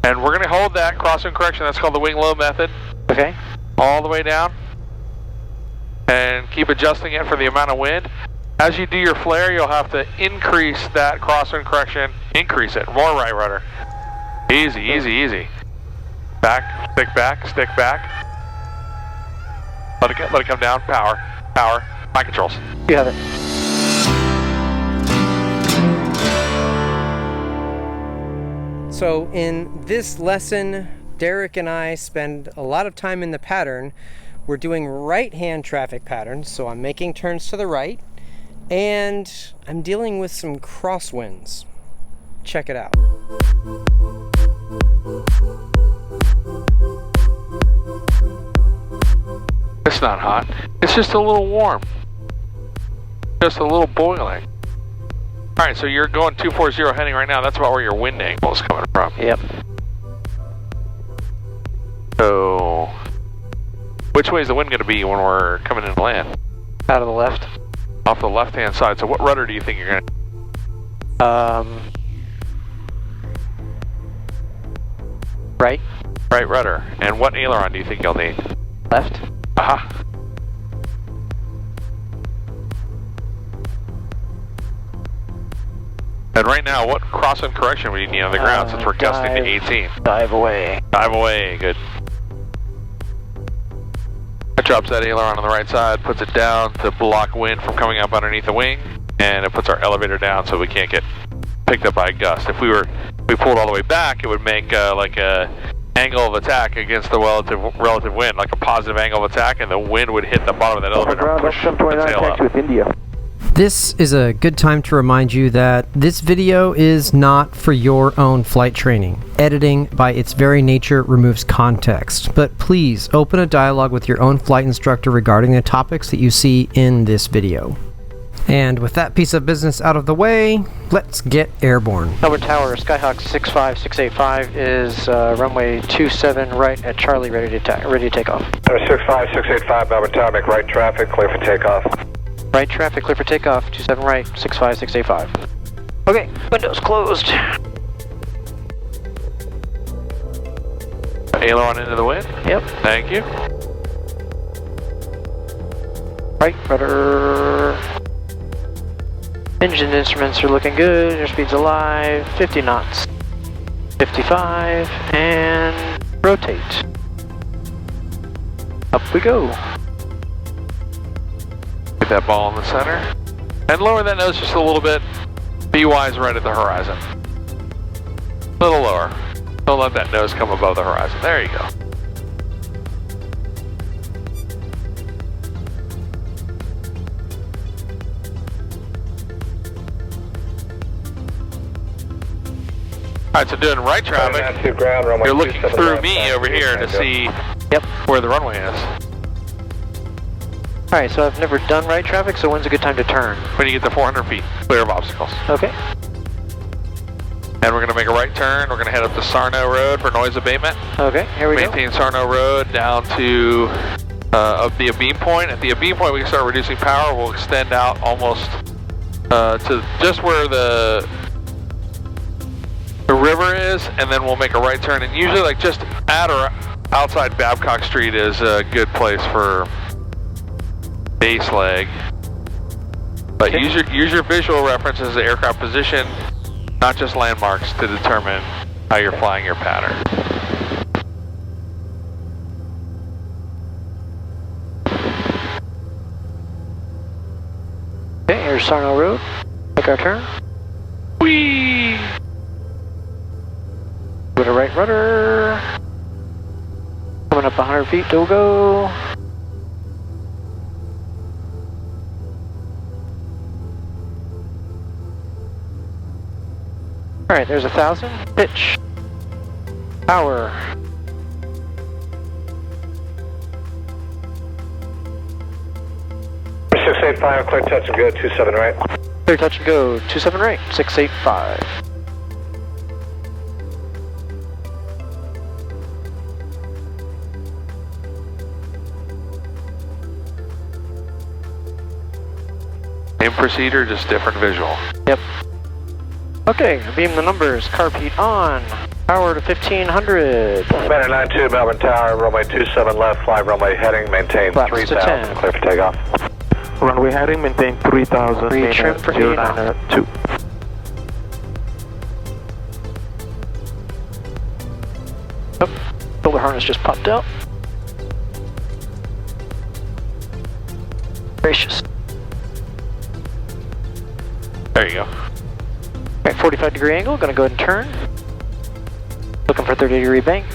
And we're going to hold that crosswind correction. That's called the wing low method. Okay. All the way down. And keep adjusting it for the amount of wind. As you do your flare, you'll have to increase that crosswind correction. Increase it. More right rudder. Easy, easy, easy. Back, stick back, stick back. Let it come down. Power, power. My controls. You have it. So in this lesson, Derek and I spend a lot of time in the pattern. We're doing right-hand traffic patterns, so I'm making turns to the right, and I'm dealing with some crosswinds. Check it out. It's not hot. It's just a little warm. Just a little boiling. All right, so you're going 240 heading right now. That's about where your wind angle is coming from. Yep. So, which way is the wind going to be when we're coming in to land? Out of the left. Off the left-hand side. So what rudder do you think you're going to? Right. Right rudder. And what aileron do you think you'll need? Left. Aha. And right now, what crosswind correction would you need on the ground since we're gusting to 18? Dive away. Dive away, good. That drops that aileron on the right side, puts it down to block wind from coming up underneath the wing, and it puts our elevator down so we can't get picked up by a gust. If we pulled all the way back, it would make like a angle of attack against the relative wind, like a positive angle of attack, and the wind would hit the bottom of that elevator and push the tail up. With India. This is a good time to remind you that this video is not for your own flight training. Editing, by its very nature, removes context. But please open a dialogue with your own flight instructor regarding the topics that you see in this video. And with that piece of business out of the way, let's get airborne. Melbourne Tower, Skyhawk 65685 is runway 27 right at Charlie, ready to take off. 65685, Melbourne Tower, make right traffic, clear for takeoff. Right traffic, clear for takeoff, 27 right, 65685. Okay, windows closed. Aileron into the wind? Yep. Thank you. Right rudder. Engine instruments are looking good, airspeed's alive, 50 knots. 55, and rotate. Up we go. Get that ball in the center. And lower that nose just a little bit. Be wise right at the horizon. A little lower. Don't let that nose come above the horizon. There you go. Alright, so doing right traffic, you're looking through me over here to see where the runway is. Alright, so I've never done right traffic, so when's a good time to turn? When you get to 400 feet, clear of obstacles. Okay. And we're going to make a right turn. We're going to head up to Sarno Road for noise abatement. Okay, here we go. Maintain Sarno Road down to the Abeam point. At the Abeam point, we can start reducing power. We'll extend out almost to just where the river is, and then we'll make a right turn. And usually, like just at or outside Babcock Street is a good place for base leg. But use your visual references, the aircraft position, not just landmarks, to determine how you're flying your pattern. Okay, here's Sarno Road. Make our turn. Whee! Go to right rudder. Coming up 100 feet to go. Alright, there's 1,000. Pitch. Power. Six 685, clear touch and go, 27 right. Clear touch and go, 27 right, 685. Same procedure, just different visual. Yep. Okay, beam the numbers, carb heat on. Power to 1500. Commander 92, Melbourne Tower, runway 27 left, fly runway heading, maintain Flaps to 3000, 10. clear for takeoff. Runway heading, maintain 3000. Retrim for 0902. Shoulder harness just popped out. Gracious. There you go. Right, 45 degree angle, gonna go ahead and turn. Looking for 30 degree bank.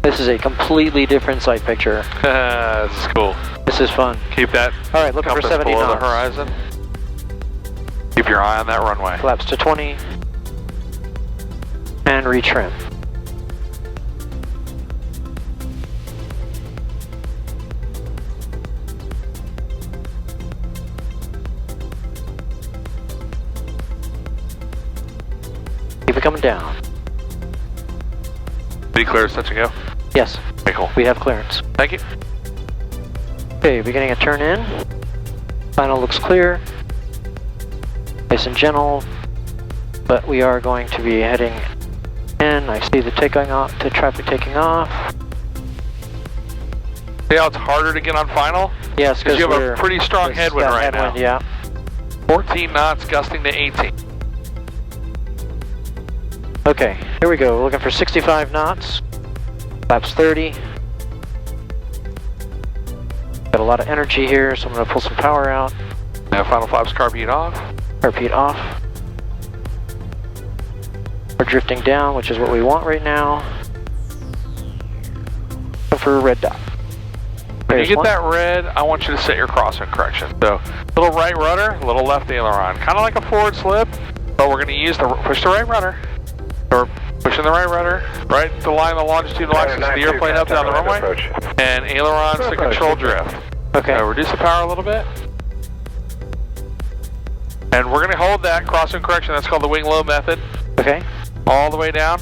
This is a completely different sight picture. This is cool. This is fun. Keep that All right, looking for compass 70 below knots. the horizon. Keep your eye on that runway. Flaps to 20. And retrim. Keep it coming down. Be clear, touch and go. Yes, Okay, cool. we have clearance. Thank you. Okay, beginning a turn in. Final looks clear. Nice and gentle. But we are going to be heading in. I see the taking off, the traffic taking off. See how it's harder to get on final? Yes, Because you have a pretty strong headwind right now. Yeah. 14 knots, gusting to 18. Okay, here we go. We're looking for 65 knots. Flaps 30. Got a lot of energy here, so I'm going to pull some power out. Now final flaps, carb off. Carpet off. We're drifting down, which is what we want right now. Looking for a red dot. When you There's get one. that red, I want you to set your crosswind correction. So, little right rudder, little left aileron. Kind of like a forward slip, but we're going to use the push the right rudder. Or pushing the right rudder, right to line the longitudinal axis of the airplane up down the runway. And ailerons to control drift. Okay. Reduce the power a little bit. And we're going to hold that crosswind correction. That's called the wing low method. Okay. All the way down.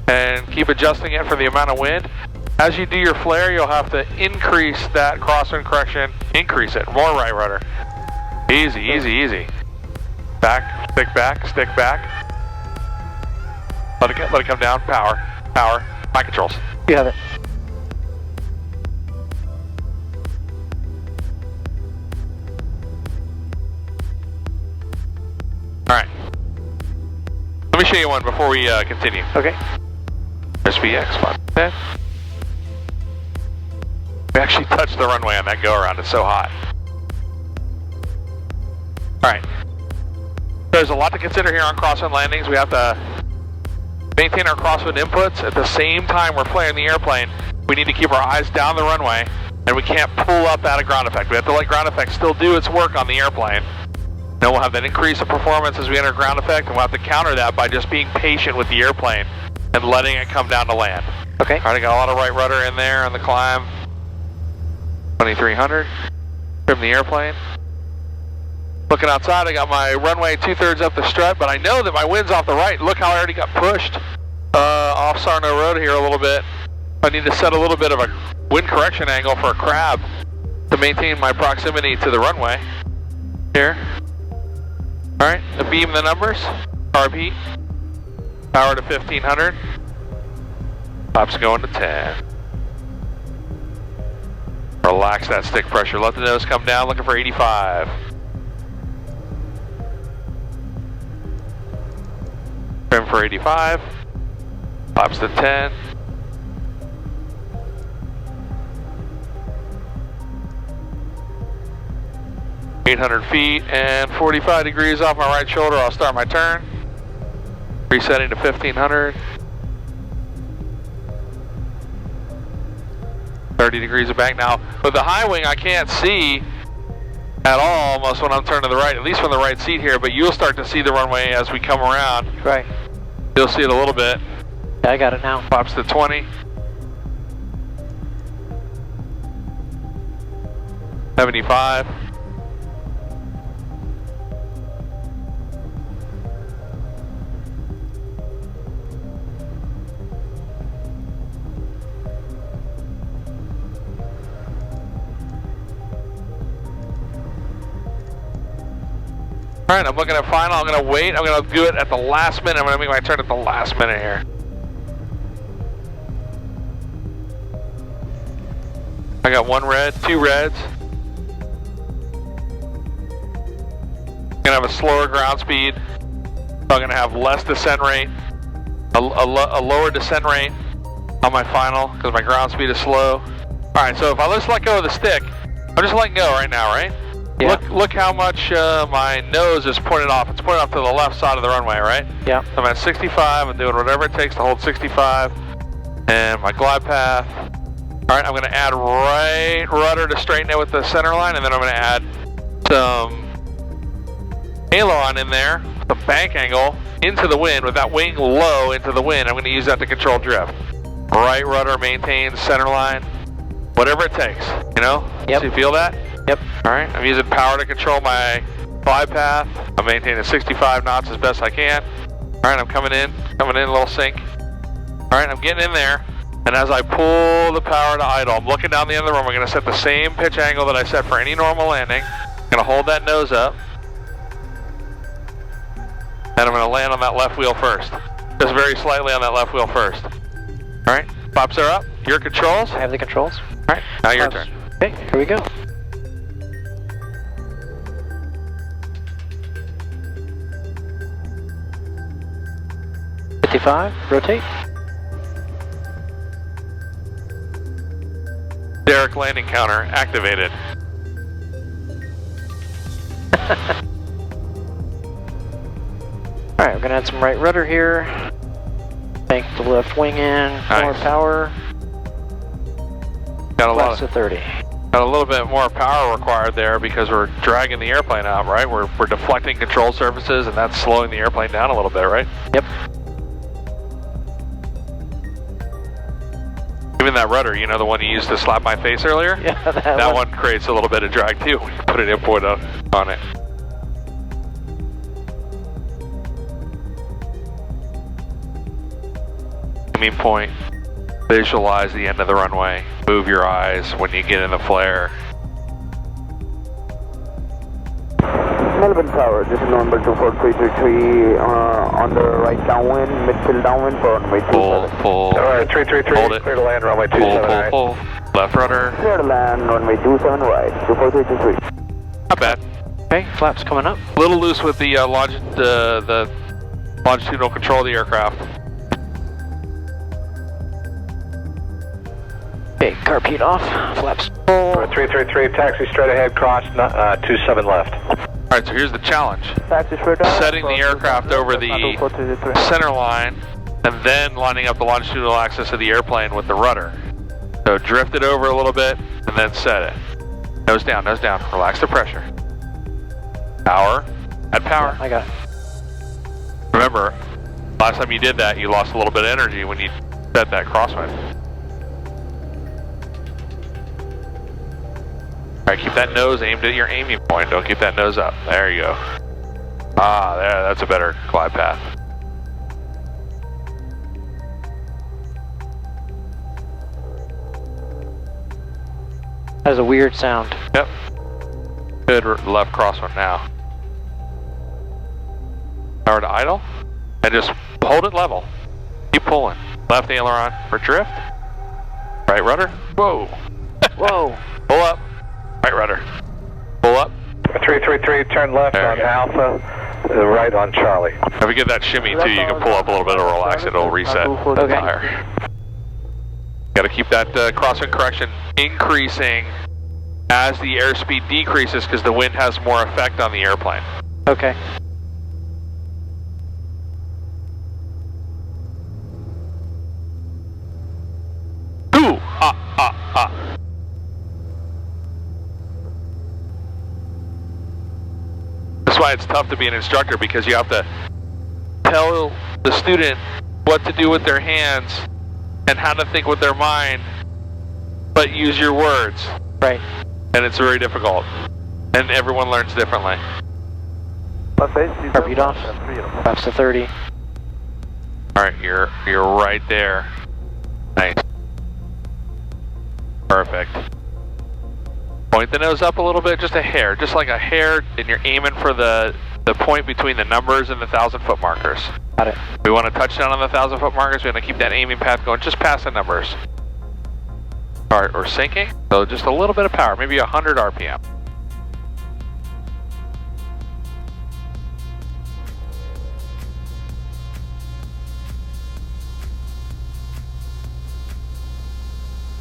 And keep adjusting it for the amount of wind. As you do your flare, you'll have to increase that crosswind correction. Increase it. More right rudder. Easy, easy, easy. Back, stick back, stick back. Let it come down. Power, power. My controls. You have it. All right. Let me show you one before we continue. Okay. SVX 510. We actually touched the runway on that go around. It's so hot. All right. There's a lot to consider here on crosswind landings. We have to maintain our crosswind inputs. At the same time we're flaring the airplane, we need to keep our eyes down the runway, and we can't pull up out of ground effect. We have to let ground effect still do its work on the airplane. Then we'll have that increase of performance as we enter ground effect, and we'll have to counter that by just being patient with the airplane and letting it come down to land. Okay. All right, I got a lot of right rudder in there on the climb. 2300. Trim the airplane. Looking outside, I got my runway 2/3 up the strut, but I know that my wind's off the right. Look how I already got pushed off Sarno Road here a little bit. I need to set a little bit of a wind correction angle for a crab to maintain my proximity to the runway. Here. All right, the beam the numbers. Carb heat. Power to 1500. Flaps going to 10. Relax that stick pressure. Let the nose come down. Looking for 85. Trim for 85. Flaps to 10. .800 feet and 45 degrees off my right shoulder. I'll start my turn. Resetting to 1500. 30 degrees of bank. Now, with the high wing, I can't see at all almost when I'm turning to the right, at least from the right seat here, but you'll start to see the runway as we come around. Right. You'll see it a little bit. Yeah, I got it now. Pops to 20. 75. All right, I'm looking at final. I'm going to wait. I'm going to do it at the last minute. I'm going to make my turn at the last minute here. I got 1 red, 2 reds. I'm going to have a slower ground speed. So I'm going to have less descent rate, a lower descent rate on my final because my ground speed is slow. All right, so if I just let go of the stick, I'm just letting go right now, right? Yeah. Look how much my nose is pointed off. It's pointed off to the left side of the runway, right? Yeah. So I'm at 65. I'm doing whatever it takes to hold 65. And my glide path. All right, I'm going to add right rudder to straighten it with the center line, and then I'm going to add some aileron in there, the bank angle into the wind with that wing low into the wind. I'm going to use that to control drift. Right rudder maintains center line, whatever it takes, you know? Yep. So you feel that? Yep. All right, I'm using power to control my glide path. I'm maintaining 65 knots as best I can. All right, I'm coming in, a little sink. All right, I'm getting in there. And as I pull the power to idle, I'm looking down the end of the runway. I'm going to set the same pitch angle that I set for any normal landing. I'm going to hold that nose up. And I'm going to land on that left wheel first. Just very slightly on that left wheel first. All right, flaps are up. Your controls. I have the controls. All right, now your turn. Okay, here we go. Rotate. Derek landing counter activated. Alright, we're going to add some right rudder here. Bank the left wing in. More Nice. power. Got a Flaps to 30. Got a little bit more power required there because we're dragging the airplane out, right? We're deflecting control surfaces, and that's slowing the airplane down a little bit, right? Yep. Even that rudder, you know, the one you used to slap my face earlier? Yeah, That one creates a little bit of drag too when you put an input on it. Aiming point, visualize the end of the runway, move your eyes when you get in the flare. Melbourne Tower, this is number 24333 on the right downwind, midfield downwind for runway 27. Pull. All right, 333, Hold it. clear to land, runway 27 right. Pull. Left rudder. Clear to land, runway 27 right, 24333. Not bad. Okay, flaps coming up. A little loose with the longitudinal control of the aircraft. Okay, carpet off. Flaps full. 333, taxi straight ahead, cross 27 left. All right, so here's the challenge. Taxi straight ahead. Setting the aircraft over the center line and then lining up the longitudinal axis of the airplane with the rudder. So drift it over a little bit and then set it. Nose down, relax the pressure. Power, add power. Yeah, I got it. Remember, last time you did that, you lost a little bit of energy when you set that crosswind. All right, keep that nose aimed at your aiming point. Don't keep that nose up. There you go. Ah, there, that's a better glide path. Has a weird sound. Yep. Good left crosswind now. Power to idle. And just hold it level. Keep pulling. Left aileron for drift. Right rudder. Whoa. Whoa. Pull up. Right rudder. Pull up. 333, turn left There on you go. Alpha, right on Charlie. If we get that shimmy too, you can pull up a little bit, it'll relax it, it'll reset. Okay. Higher. Got to keep that crosswind correction increasing as the airspeed decreases because the wind has more effect on the airplane. Okay. Ooh! That's why it's tough to be an instructor because you have to tell the student what to do with their hands and how to think with their mind, but use your words. Right. And it's very difficult. And everyone learns differently. Carpet off. Flaps to 30. Alright, you're right there. Nice. Perfect. Point the nose up a little bit, just a hair. Just like a hair, and you're aiming for the the point between the numbers and the 1,000-foot markers. Got it. We want to touch down on the 1,000-foot markers. We want to keep that aiming path going just past the numbers. All right, we're sinking, so just a little bit of power, maybe 100 RPM.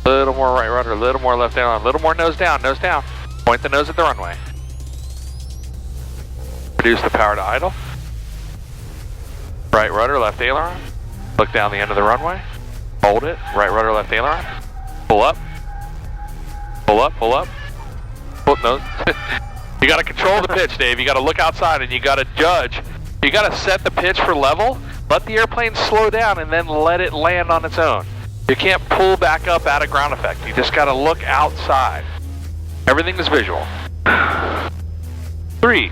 A little more right rudder, a little more left aileron, a little more nose down, nose down. Point the nose at the runway. Reduce the power to idle. Right rudder, left aileron. Look down the end of the runway. Hold it, right rudder, left aileron. Pull up. Pull up, pull up. Pull, no. You gotta control the pitch, Dave. You gotta look outside and you gotta judge. You gotta set the pitch for level, let the airplane slow down and then let it land on its own. You can't pull back up out of ground effect. You just gotta look outside. Everything is visual. 3,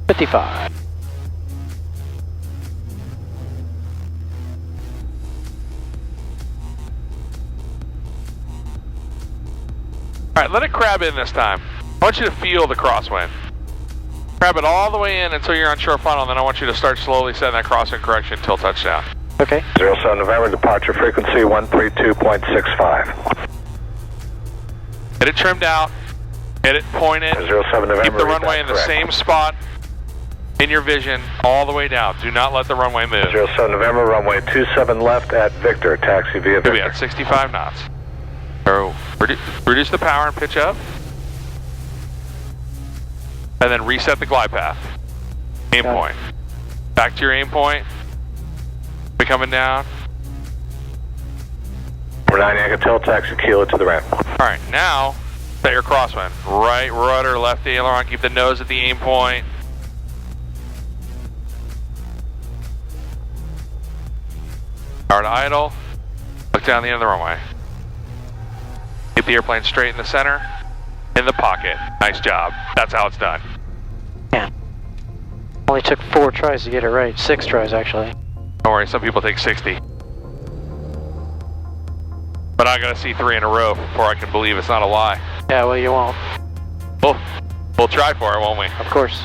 55. All right, let it crab in this time. I want you to feel the crosswind. Crab it all the way in until you're on short funnel, and then I want you to start slowly setting that crosswind correction until touchdown. Okay. 07 November, departure frequency 132.65. Get it trimmed out, get it pointed, 07 November, keep the runway in the correct. same spot in your vision all the way down. Do not let the runway move. 07 November, runway 27 left at Victor, taxi via You'll be Victor. at 65 knots. So reduce the power and pitch up. And then reset the glide path. Aim point. Back to your aim point. Be coming down. We're 9 Yankee tilt, taxi kilo to the ramp. All right, now set your crosswind. Right rudder, left aileron. Keep the nose at the aim point. Power to idle. Look down the end of the runway. Keep the airplane straight in the center. In the pocket. Nice job. That's how it's done. Yeah. Only took 4 tries to get it right. 6 tries, actually. Don't worry, some people take 60. But I gotta see 3 in a row before I can believe it's not a lie. Yeah, well, you won't. We'll try for it, won't we? Of course.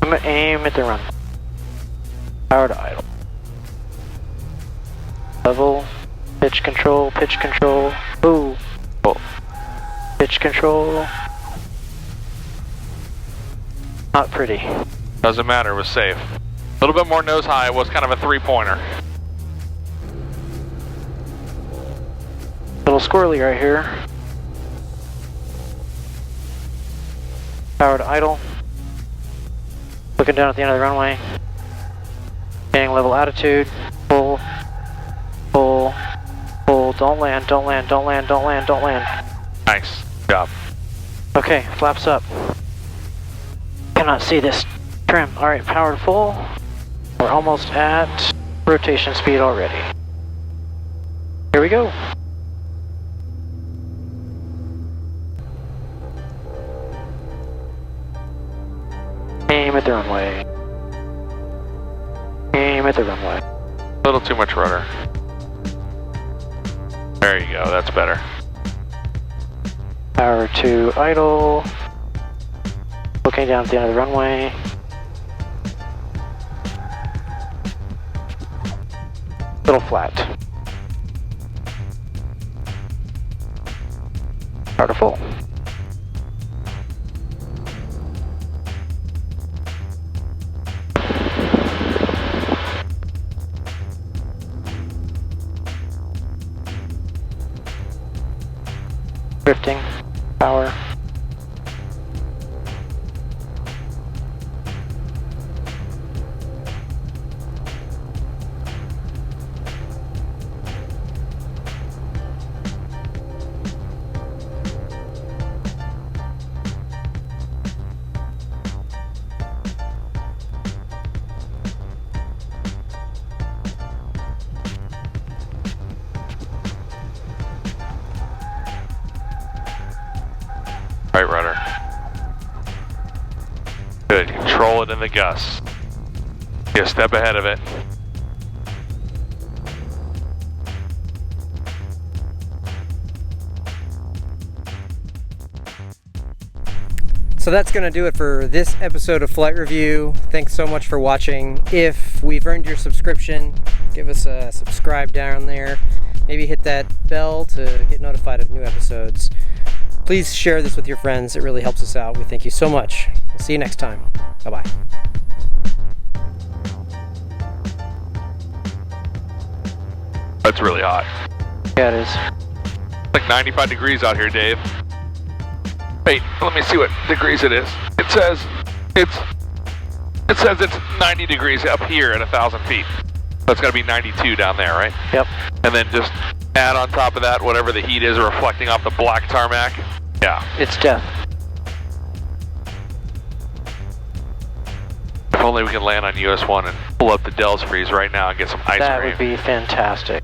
I'm gonna aim at the run. Power to idle. Level. Pitch control, pitch control. Ooh. Oh. Pitch control. Not pretty. Doesn't matter, it was safe. A little bit more nose high, it was kind of a 3-pointer. Little squirrely right here. Power to idle. Looking down at the end of the runway. Getting level attitude. Pull. Pull. Pull. Don't land, don't land, don't land, don't land, don't land. Nice job. Okay, flaps up. Cannot see this trim. Alright, power to full. We're almost at rotation speed already. Here we go. Aim at the runway. Aim at the runway. A little too much rudder. There you go, that's better. Power to idle. Looking down at the end of the runway. Little flat. Power to full. Drifting. Power. Right rudder. Good, control it in the gusts. Get a step ahead of it. So that's going to do it for this episode of Flight Review. Thanks so much for watching. If we've earned your subscription, give us a subscribe down there. Maybe hit that bell to get notified of new episodes. Please share this with your friends. It really helps us out. We thank you so much. We'll see you next time. Bye-bye. That's really hot. Yeah, it is. It's like 95 degrees out here, Dave. Wait, let me see what degrees it is. It says it's 90 degrees up here at 1,000 feet. So it's got to be 92 down there, right? Yep. And then just add on top of that whatever the heat is reflecting off the black tarmac. Yeah. It's death. If only we can land on US 1 and pull up the Dells freeze right now and get some ice cream. That would be fantastic.